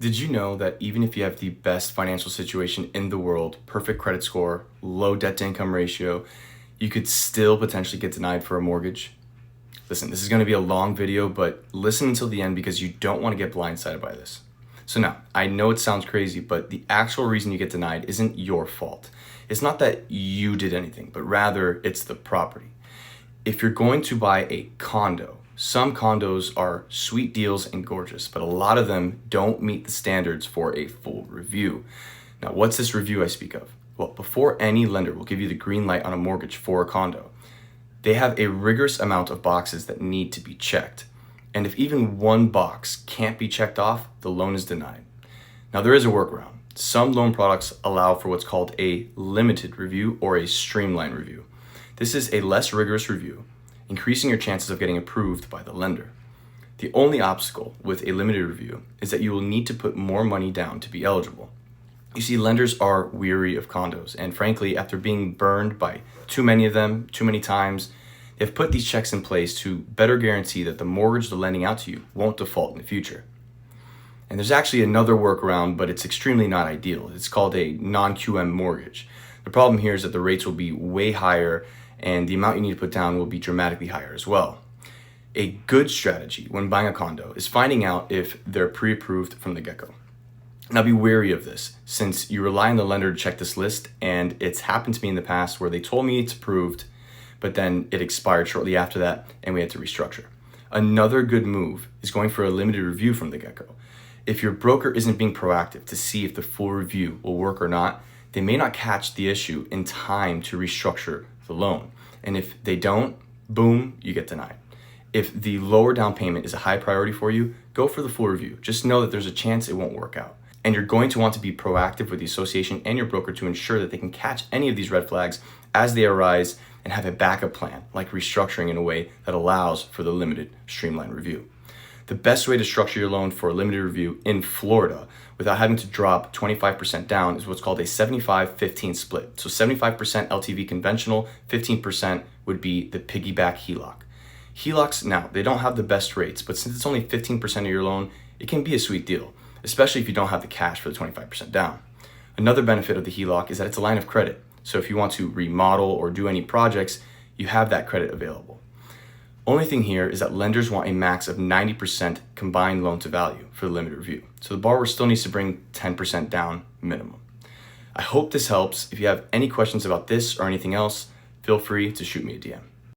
Did you know that even if you have the best financial situation in the world, perfect credit score, low debt to income ratio, you could still potentially get denied for a mortgage? Listen, this is going to be a long video, but listen until the end because you don't want to get blindsided by this. So now, I know it sounds crazy, but the actual reason you get denied isn't your fault. It's not that you did anything, but rather it's the property. If you're going to buy a condo, some condos are sweet deals and gorgeous, but a lot of them don't meet the standards for a full review. Now, what's this review I speak of? Well, before any lender will give you the green light on a mortgage for a condo, they have a rigorous amount of boxes that need to be checked. And if even one box can't be checked off, the loan is denied. Now, there is a workaround. Some loan products allow for what's called a limited review or a streamlined review. This is a less rigorous review, increasing your chances of getting approved by the lender. The only obstacle with a limited review is that you will need to put more money down to be eligible. You see, lenders are weary of condos, and frankly, after being burned by too many of them, too many times, they've put these checks in place to better guarantee that the mortgage they're lending out to you won't default in the future. And there's actually another workaround, but it's extremely not ideal. It's called a non-QM mortgage. The problem here is that the rates will be way higher and the amount you need to put down will be dramatically higher as well. A good strategy when buying a condo is finding out if they're pre-approved from the get-go. Now be wary of this, since you rely on the lender to check this list, and it's happened to me in the past where they told me it's approved, but then it expired shortly after that and we had to restructure. Another good move is going for a limited review from the get-go. If your broker isn't being proactive to see if the full review will work or not, they may not catch the issue in time to restructure the loan. And if they don't, boom, you get denied. If the lower down payment is a high priority for you, go for the full review. Just know that there's a chance it won't work out. And you're going to want to be proactive with the association and your broker to ensure that they can catch any of these red flags as they arise and have a backup plan, like restructuring in a way that allows for the limited streamlined review. The best way to structure your loan for a limited review in Florida without having to drop 25% down is what's called a 75-15 split. So 75% LTV conventional, 15% would be the piggyback HELOC. HELOCs, now, they don't have the best rates, but since it's only 15% of your loan, it can be a sweet deal, especially if you don't have the cash for the 25% down. Another benefit of the HELOC is that it's a line of credit. So if you want to remodel or do any projects, you have that credit available. Only thing here is that lenders want a max of 90% combined loan to value for the limited review. So the borrower still needs to bring 10% down minimum. I hope this helps. If you have any questions about this or anything else, feel free to shoot me a DM.